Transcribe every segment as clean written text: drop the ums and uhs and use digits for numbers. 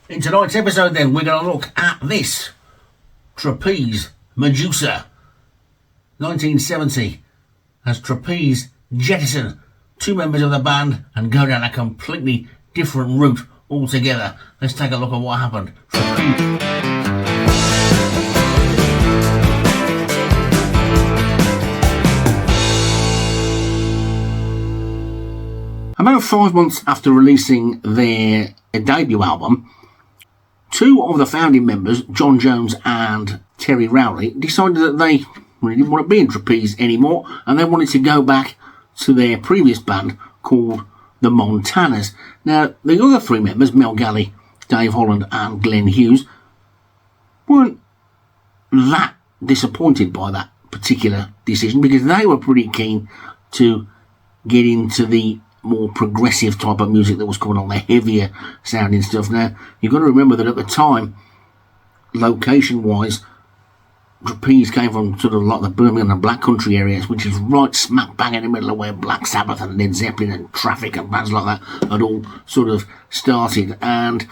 In tonight's episode then, we're going to look at this Trapeze Medusa. 1970, as Trapeze jettison two members of the band and go down a completely different route altogether. Let's take a look at what happened. Trapeze. About 5 months after releasing their debut album, two of the founding members, John Jones and Terry Rowley, decided that they really didn't want to be in Trapeze anymore and they wanted to go back to their previous band called the Montanas. Now, the other three members, Mel Galley, Dave Holland and Glenn Hughes, weren't that disappointed by that particular decision because they were pretty keen to get into the more progressive type of music that was coming on, the heavier sounding stuff. Now, you've got to remember that at the time, location-wise, Trapeze came from sort of like the Birmingham and Black Country areas, which is right smack bang in the middle of where Black Sabbath and Led Zeppelin and Traffic and bands like that had all sort of started, and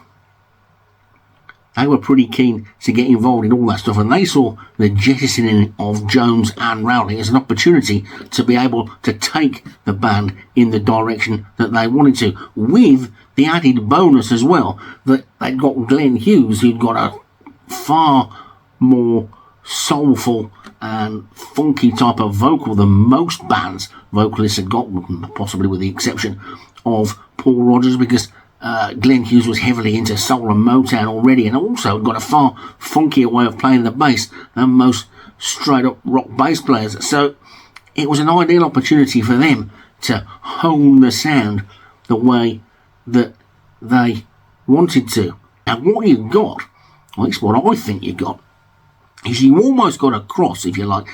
they were pretty keen to get involved in all that stuff, and they saw the jettisoning of Jones and Rowley as an opportunity to be able to take the band in the direction that they wanted to, with the added bonus as well that they'd got Glenn Hughes, who'd got a far more soulful and funky type of vocal than most bands vocalists had got, possibly with the exception of Paul Rodgers, because Glenn Hughes was heavily into soul and Motown already, and also got a far funkier way of playing the bass than most straight up rock bass players. So it was an ideal opportunity for them to hone the sound the way that they wanted to. And what you got, or at least what I think you got, is you almost got a cross, if you like.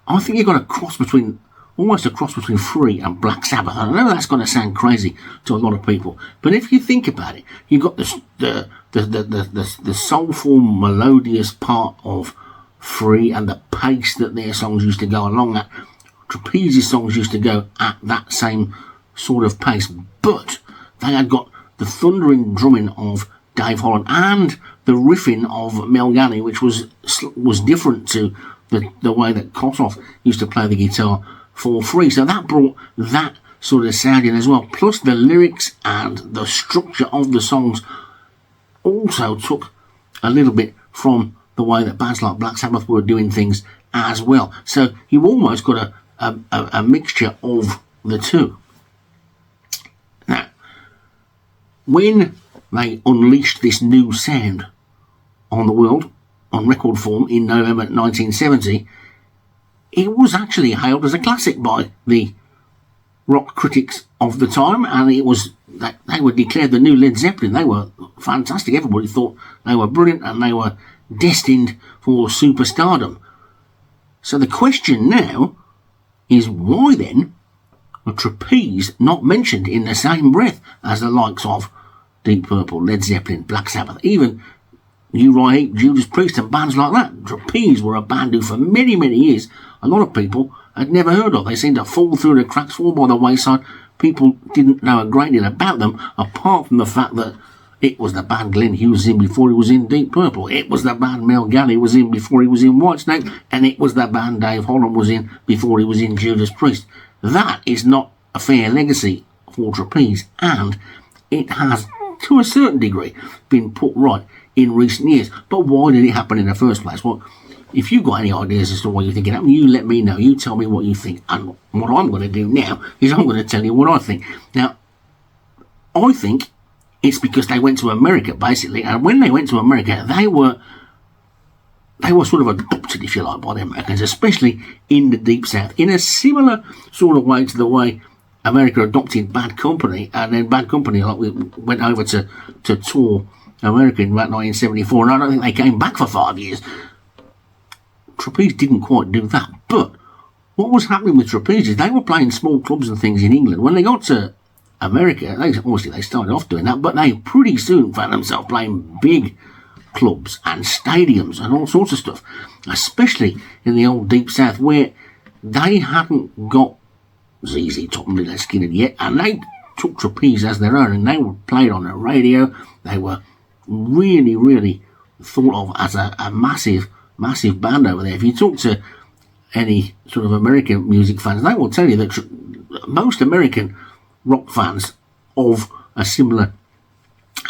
I think you got a cross between, almost a cross between Free and Black Sabbath. I know that's going to sound crazy to a lot of people, but if you think about it, you've got the soulful, melodious part of Free and the pace that their songs used to go along at. Trapeze's songs used to go at that same sort of pace, but they had got the thundering drumming of Dave Holland and the riffing of Mel Galley, which was different to the way that Kossoff used to play the guitar for Free. So that brought that sort of sound in as well. Plus the lyrics and the structure of the songs also took a little bit from the way that bands like Black Sabbath were doing things as well. So you almost got a mixture of the two. Now, when they unleashed this new sound on the world, on record form, in November 1970, it was actually hailed as a classic by the rock critics of the time, and it was that they were declared the new Led Zeppelin. They were fantastic. Everybody thought they were brilliant, and they were destined for superstardom. So the question now is, why then were Trapeze not mentioned in the same breath as the likes of Deep Purple, Led Zeppelin, Black Sabbath, even Uriah Heep, Judas Priest and bands like that? Trapeze were a band who for many, many years a lot of people had never heard of. They seemed to fall through the cracks, fall by the wayside. People didn't know a great deal about them, apart from the fact that it was the band Glenn Hughes was in before he was in Deep Purple. It was the band Mel Galley was in before he was in Whitesnake, and it was the band Dave Holland was in before he was in Judas Priest. That is not a fair legacy for Trapeze, and it has, to a certain degree, been put right in recent years. But why did it happen in the first place? Well, if you've got any ideas as to what you think it happened, you let me know. You tell me what you think. And what I'm going to do now is I'm going to tell you what I think. Now, I think it's because they went to America, basically. And when they went to America, they were sort of adopted, if you like, by the Americans, especially in the Deep South, in a similar sort of way to the way America adopted Bad Company, and then Bad Company went over to tour America in about 1974, and I don't think they came back for 5 years. Trapeze didn't quite do that, but what was happening with Trapeze is they were playing small clubs and things in England. When they got to America, they started off doing that, but they pretty soon found themselves playing big clubs and stadiums and all sorts of stuff, especially in the old Deep South, where they hadn't got ZZ Top and Skinner yet, and they took Trapeze as their own, and they were played on the radio. They were really, really thought of as a massive, massive band over there. If you talk to any sort of American music fans, they will tell you that most American rock fans of a similar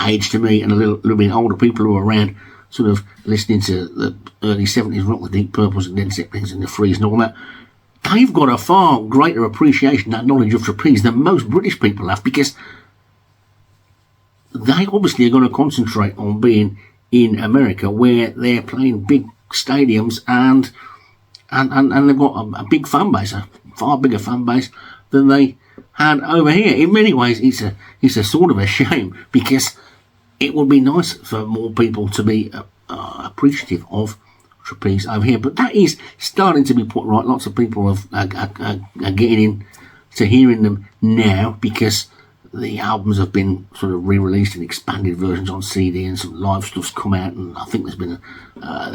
age to me and a little bit older, people who are around sort of listening to the early 70s rock, the Deep Purples and Led Zeppelins and the Freeze and all that, they've got a far greater appreciation and knowledge of trapeze than most British people have, because they obviously are going to concentrate on being in America, where they're playing big stadiums and they've got a big fan base, a far bigger fan base than they had over here. In many ways, it's a sort of a shame, because it would be nice for more people to be appreciative of trapeze over here. But that is starting to be put right. Lots of people are getting in to hearing them now, because the albums have been sort of re-released in expanded versions on CD, and some live stuff's come out, and I think there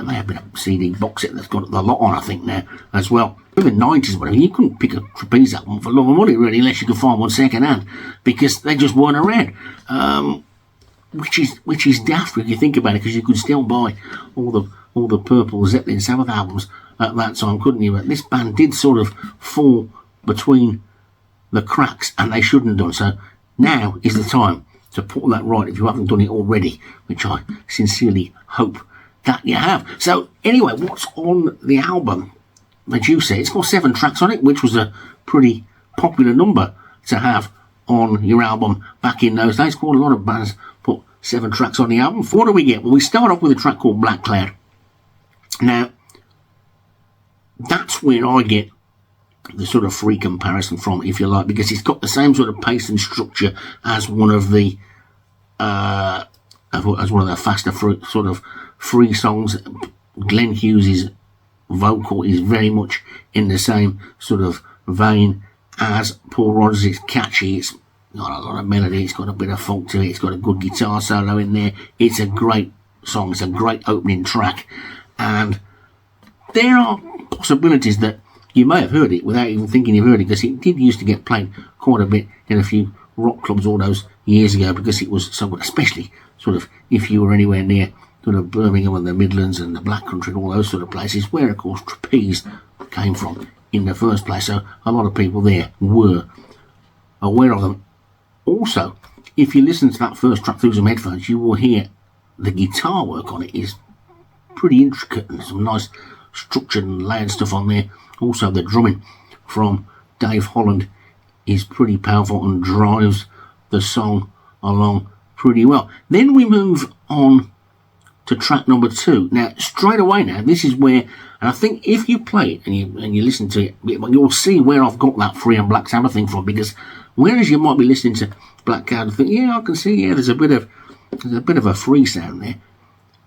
may have been a CD box set that's got the lot on, I think, now as well. In the 90s, whatever, you couldn't pick a trapeze album for love of money, really, unless you could find one second hand, because they just weren't around. Which is daft when you think about it, because you could still buy all the Purple Zeppelin Sabbath albums at that time, couldn't you? But this band did sort of fall between the cracks, and they shouldn't have done so. Now is the time to put that right if you haven't done it already, which I sincerely hope that you have. So anyway, what's on the album Medusa? It's got 7 tracks on it, which was a pretty popular number to have on your album back in those days. Quite a lot of bands put 7 tracks on the album. What do we get? Well, we start off with a track called Black Cloud. Now, that's where I get the sort of free comparison from, if you like, because it's got the same sort of pace and structure as one of the faster sort of free songs. Glenn Hughes' vocal is very much in the same sort of vein as Paul Rodgers. It's catchy, it's got a lot of melody, it's got a bit of funk to it, it's got a good guitar solo in there. It's a great song, it's a great opening track, and there are possibilities that you may have heard it without even thinking you've heard it, because it did used to get played quite a bit in a few rock clubs all those years ago, because it was so good, especially sort of if you were anywhere near sort of Birmingham and the Midlands and the Black Country and all those sort of places, where of course trapeze came from in the first place. So a lot of people there were aware of them. Also, if you listen to that first track through some headphones, you will hear the guitar work on it is pretty intricate, and some nice structured and layered stuff on there. Also, the drumming from Dave Holland is pretty powerful and drives the song along pretty well. Then we move on to track number 2. Now, straight away now, this is where, and I think if you play it and you listen to it, you'll see where I've got that Free and Black Sabbath thing from, because whereas you might be listening to Black Cloud and think, yeah, I can see, yeah, there's a bit of a free sound there.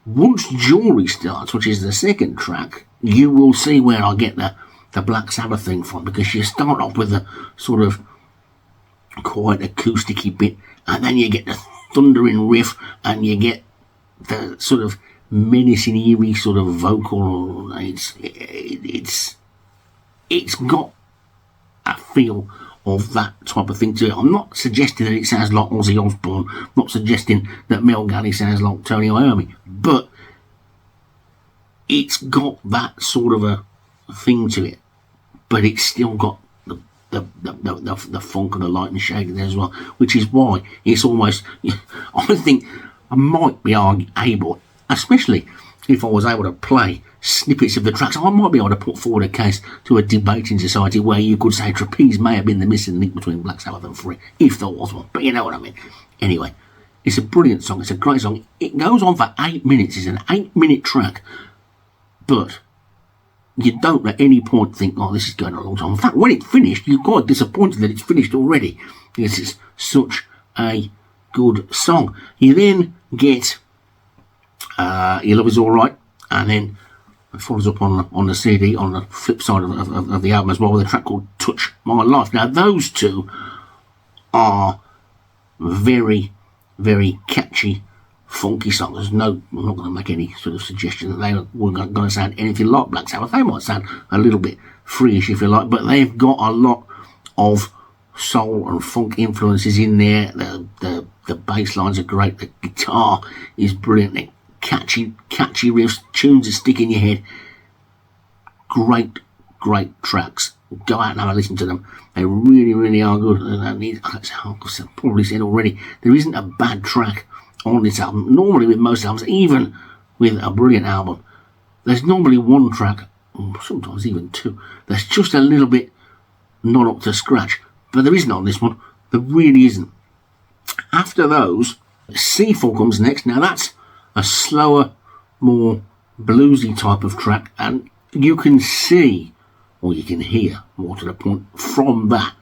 Once Jewelry starts, which is the second track, you will see where I get the Black Sabbath thing from, because you start off with a sort of quite acousticy bit, and then you get the thundering riff, and you get the sort of menacing, eerie sort of vocal. It's got a feel of that type of thing to it. I'm not suggesting that it sounds like Ozzy Osbourne, I'm not suggesting that Mel Galley sounds like Tony Iommi, but it's got that sort of a thing to it, but it's still got the funk and the light and shade in there as well, which is why it's almost, I think I might be able, especially if I was able to play snippets of the tracks, I might be able to put forward a case to a debating society where you could say trapeze may have been the missing link between Black Sabbath and Free, if there was one, but you know what I mean. Anyway, it's a brilliant song, it's a great song. It goes on for 8 minutes, it's an 8-minute track, but you don't at any point think, oh, this is going on a long time. In fact, when it finished, you're quite disappointed that it's finished already, because it's such a good song. You then get Your Love Is Alright, and then it follows up on the CD, on the flip side of the album as well, with a track called Touch My Life. Now, those two are very, very catchy, funky songs. I'm not going to make any sort of suggestion that they were going to sound anything like Black Sabbath. They might sound a little bit freeish, if you like, but they've got a lot of soul and funk influences in there. The The bass lines are great. The guitar is brilliant. They're catchy riffs, tunes that stick in your head. Great tracks. Go out and have a listen to them. They really are good. And I've probably said already, there isn't a bad track on this album. Normally with most albums, even with a brilliant album, there's normally one track, or sometimes even two, that's just a little bit not up to scratch. But there isn't on this one. There really isn't. After those, Seafall comes next. Now that's a slower, more bluesy type of track, and you can see, or you can hear, more to the point, from that,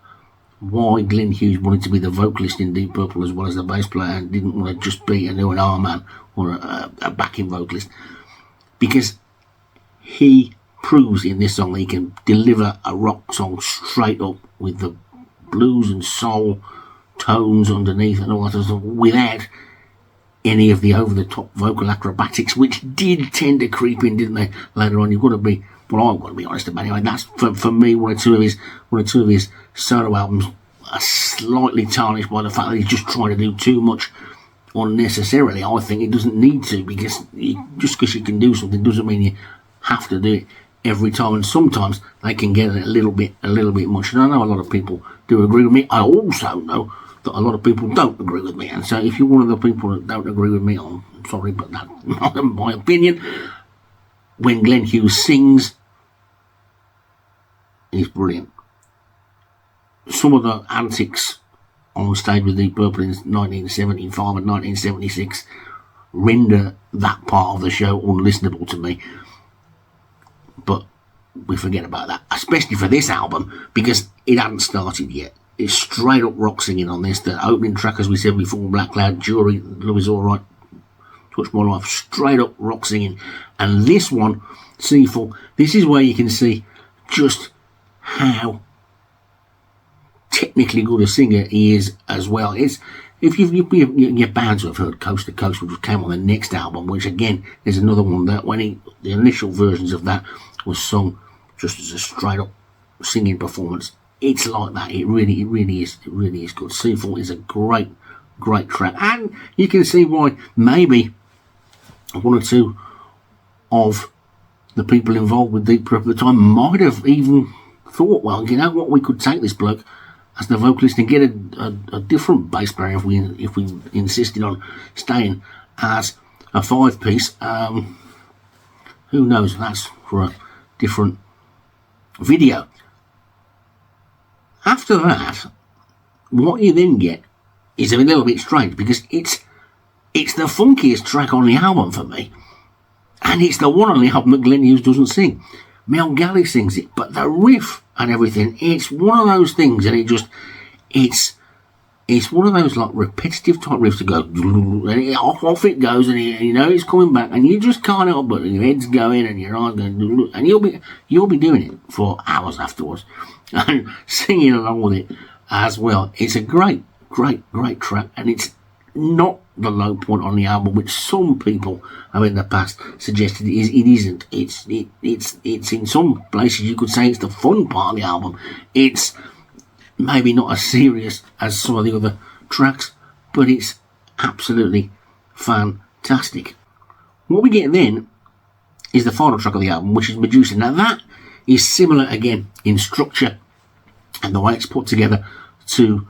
why Glenn Hughes wanted to be the vocalist in Deep Purple as well as the bass player, and didn't want to just be an R man or a backing vocalist, because he proves in this song that he can deliver a rock song straight up with the blues and soul tones underneath and all that sort of stuff, without any of the over-the-top vocal acrobatics, which did tend to creep in, didn't they, later on. You've got to be, well, I've got to be honest about it. Anyway, that's for me one or two of his solo albums are slightly tarnished by the fact that he's just trying to do too much unnecessarily. I think it doesn't need to, because just because you can do something doesn't mean you have to do it every time, and sometimes they can get a little bit much. And I know a lot of people do agree with me. I also know that a lot of people don't agree with me, and so if you're one of the people that don't agree with me, I'm sorry, but that's not my opinion. When Glenn Hughes sings, he's brilliant. Some of the antics on stage with Deep Purple in 1975 and 1976 render that part of the show unlistenable to me, but we forget about that, especially for this album, because it hadn't started yet. It's straight up rock singing on this. The opening track, as we said before, Black Cloud, Jury, Love Is Alright, Touch My Life, straight up rock singing. And this one, Seafall, this is where you can see just how technically good a singer he is as well. It's, if you're bound to have heard Coast to Coast, which came on the next album, which again is another one that when the initial versions of that was sung just as a straight up singing performance, it's like that. It really is good. Seafall is a great track, and you can see why maybe one or two of the people involved with Deep Purple at the time might have even thought, well, you know what, we could take this bloke as the vocalist and get a different bass player if we insisted on staying as a 5-piece. Who knows? That's for a different video. After that, what you then get is a little bit strange, because it's the funkiest track on the album for me, and it's the one on the album that Glenn Hughes doesn't sing. Mel Galley sings it, but the riff and everything, it's one of those things, and it's one of those like repetitive type riffs to go, and off it goes, and you know it's coming back, and you just can't help but your head's going and your eyes going, and you'll be doing it for hours afterwards and singing along with it as well. It's a great track, and it's not the low point on the album, which some people have in the past suggested it is. It isn't. It's in some places you could say it's the fun part of the album. It's maybe not as serious as some of the other tracks, but it's absolutely fantastic. What we get then is the final track of the album, which is Medusa. Now that is similar again in structure and the way it's put together to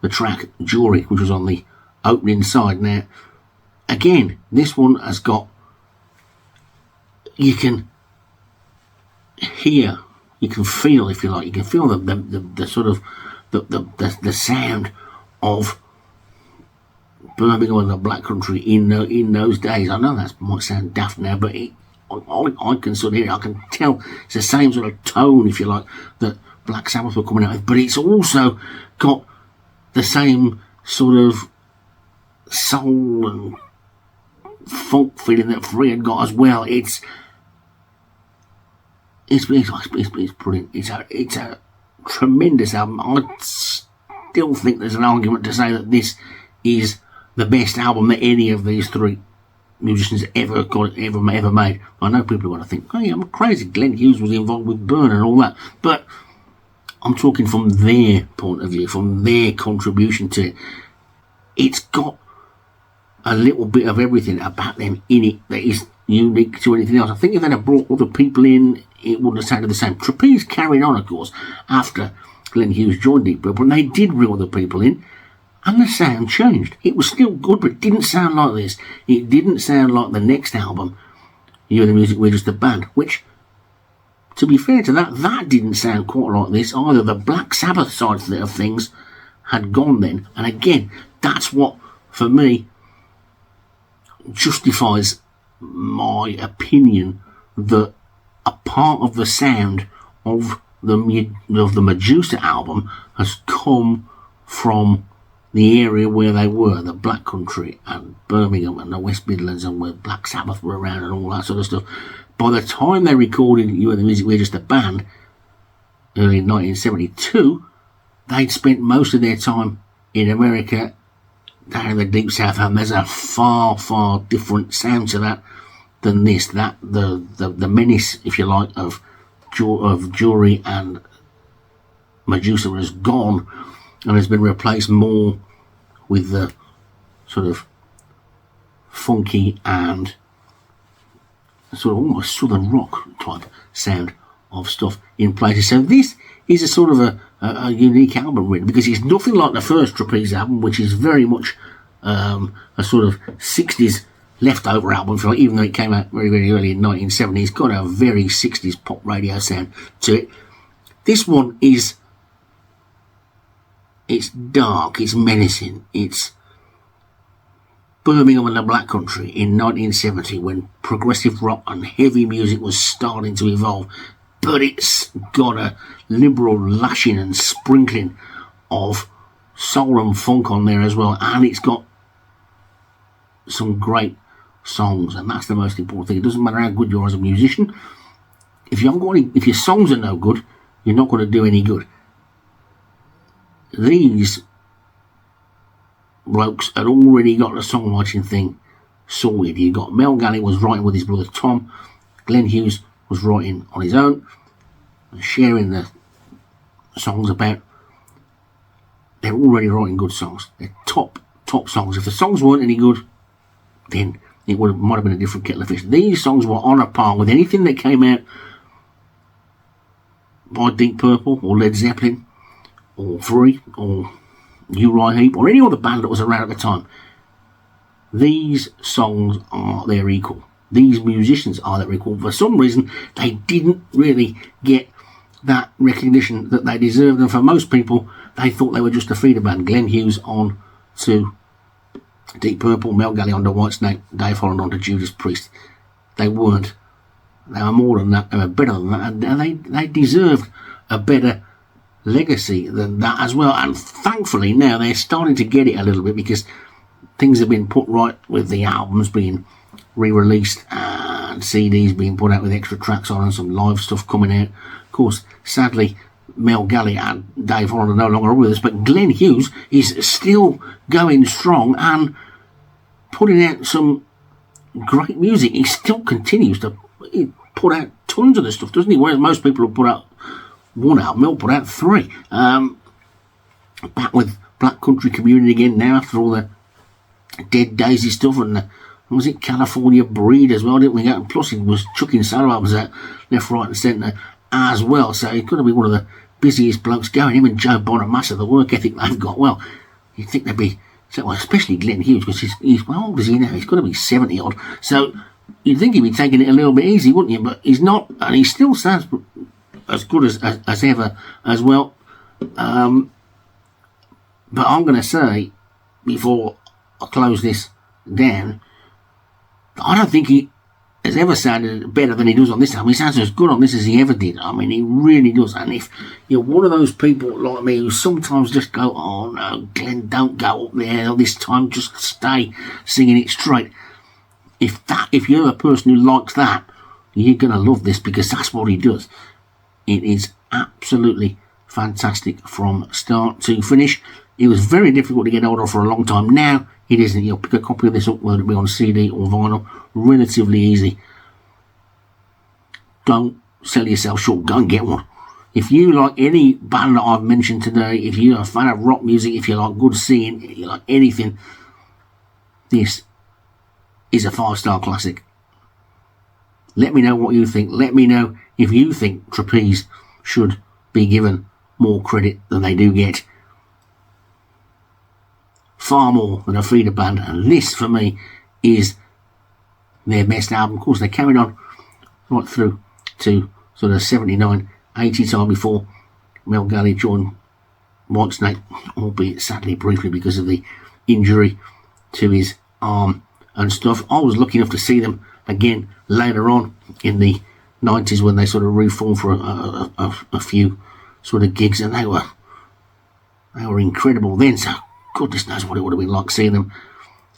the track Jury, which was on the opening side. Now again, this one has got, you can hear, you can feel, if you like, you can feel the sort of the sound of Birmingham and the Black Country in those days. I know that might sound daft now, but I can sort of hear it. I can tell it's the same sort of tone, if you like, that Black Sabbath were coming out with, but it's also got the same sort of soul and funk feeling that Free had got as well. It's brilliant. It's a tremendous album. I still think there's an argument to say that this is the best album that any of these three musicians ever made. I know people are going to think, oh yeah, I'm crazy, Glenn Hughes was involved with Burn and all that, but I'm talking from their point of view, from their contribution to it. it's got a little bit of everything about them in it that is unique to anything else. I think if they'd have brought other people in, it wouldn't have sounded the same. Trapeze carried on, of course, after Glenn Hughes joined Deep Purple, and they did bring other people in, and the sound changed. It was still good, but it didn't sound like this. It didn't sound like the next album, You and the Music, We're Just a Band, which, to be fair to that didn't sound quite like this either. The Black Sabbath side of things had gone then, and again, that's what, for me, justifies my opinion that a part of the sound of the Medusa album has come from the area where they were, the Black Country and Birmingham and the West Midlands, and where Black Sabbath were around and all that sort of stuff. By the time they recorded You and the Music, We're Just a Band, early in 1972, they'd spent most of their time in America, down in the deep south, and there's a far, far different sound to that than this. That the menace, if you like, of Jury and Medusa has gone and has been replaced more with the sort of funky and sort of almost southern rock type sound of stuff in places. So this is a sort of a unique album, really, because it's nothing like the first Trapeze album, which is very much a sort of 60s leftover album, even though it came out very, very early in 1970. It's got a very 60s pop radio sound to it. This one it's dark, it's menacing, it's Birmingham and the Black Country in 1970, when progressive rock and heavy music was starting to evolve, but it's got a liberal lashing and sprinkling of soul and funk on there as well, and it's got some great songs, and that's the most important thing. It doesn't matter how good you are as a musician. If your songs are no good, you're not going to do any good. These blokes had already got the songwriting thing sorted. You got Mel Galley was writing with his brother Tom, Glenn Hughes was writing on his own, sharing the songs about. They're already writing good songs. They're top songs. If the songs weren't any good, then it might have been a different kettle of fish. These songs were on a par with anything that came out by Deep Purple or Led Zeppelin or Free or Uriah Heep or any other band that was around at the time. These songs are their equal. These musicians are their equal. For some reason, they didn't really get that recognition that they deserved, and for most people, they thought they were just a feeder band. Glenn Hughes on to Deep Purple, Mel Galley on to Whitesnake, Dave Holland on to Judas Priest. They weren't. They were more than that. They were better than that, and they deserved a better legacy than that as well. And thankfully now they're starting to get it a little bit, because things have been put right with the albums being re-released and CDs being put out with extra tracks on and some live stuff coming out. Of course, sadly, Mel Galley and Dave Holland are no longer with us, but Glenn Hughes is still going strong and putting out some great music. He still continues to put out tons of the stuff, doesn't he? Whereas most people will put out one album, he'll put out three. Back with Black Country Community again now after all the Dead Daisy stuff, and was it California Breed as well, didn't we? And plus he was chucking solo albums out left, right and centre as well, so he's going to be one of the busiest blokes going. Him and Joe Bonamassa, the work ethic they've got, well, you'd think they'd be, well, especially Glenn Hughes, because he's how old is he now? He's got to be 70 odd, so you'd think he'd be taking it a little bit easy, wouldn't you? But he's not, and he still sounds as good as ever as well. But I'm going to say, before I close this down, I don't think he has ever sounded better than he does on this album. He sounds as good on this as he ever did. I mean, he really does. And if you're one of those people like me who sometimes just go, oh no, Glenn, don't go up there this time, just stay singing it straight. If you're a person who likes that, you're going to love this, because that's what he does. It is absolutely fantastic from start to finish. It was very difficult to get hold of for a long time. Now it isn't. You'll pick a copy of this up, whether it be on CD or vinyl, relatively easy. Don't sell yourself short. Go and get one. If you like any band that I've mentioned today, if you're a fan of rock music, if you like good singing, if you like anything, this is a 5-star classic. Let me know what you think. Let me know if you think Trapeze should be given more credit than they do get. Far more than a feeder band, and this for me is their best album. Of course, they carried on right through to sort of 79, 80 time before Mel Galley joined Whitesnake, albeit sadly briefly because of the injury to his arm and stuff. I was lucky enough to see them again later on in the 90s when they sort of reformed for a few sort of gigs, and they were incredible then. So goodness knows what it would have been like seeing them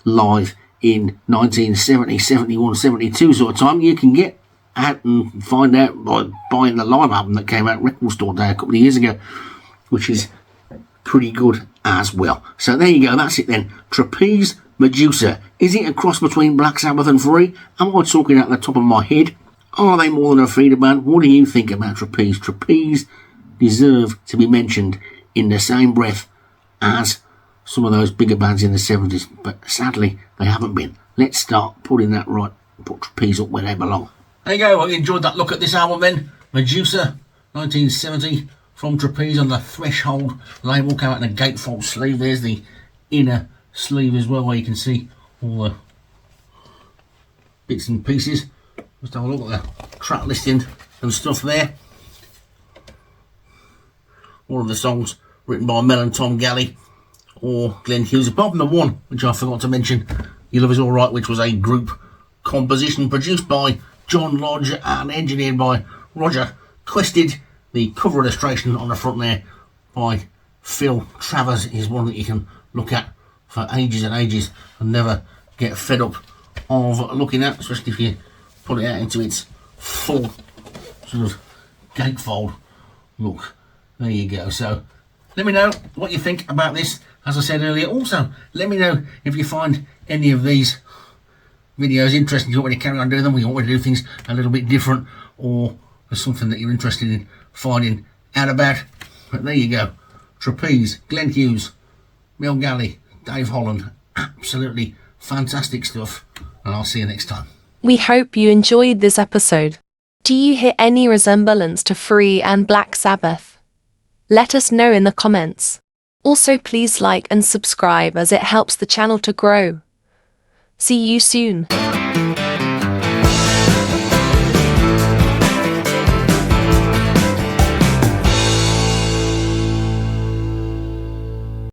live in 1970, 71, 72 sort of time. You can get out and find out by buying the live album that came out Record Store Day a couple of years ago, which is pretty good as well. So there you go, that's it then. Trapeze Medusa. Is it a cross between Black Sabbath and Free? Am I talking out the top of my head? Are they more than a feeder band? What do you think about Trapeze? Trapeze deserve to be mentioned in the same breath as some of those bigger bands in the 70s, but sadly they haven't been. Let's start putting that right and put Trapeze up where they belong. There you go, I enjoyed that look at this album then. Medusa, 1970, from Trapeze on the Threshold label, came out in a gatefold sleeve. There's the inner sleeve as well, where you can see all the bits and pieces. Just have a look at the track listing and stuff there. All of the songs written by Mel and Tom Galley or Glenn Hughes, apart from the one which I forgot to mention, Your Love Is Alright, which was a group composition produced by John Lodge and engineered by Roger Custard. The cover illustration on the front there by Phil Travers is one that you can look at for ages and ages and never get fed up of looking at, especially if you pull it out into its full sort of gatefold look. There you go. So let me know what you think about this. As I said earlier, also let me know if you find any of these videos interesting. You want me to carry on doing them, or you want me to do things a little bit different, or there's something that you're interested in finding out about. But there you go. Trapeze, Glenn Hughes, Mel Galley, Dave Holland. Absolutely fantastic stuff. And I'll see you next time. We hope you enjoyed this episode. Do you hear any resemblance to Free and Black Sabbath? Let us know in the comments. Also, please like and subscribe as it helps the channel to grow. See you soon.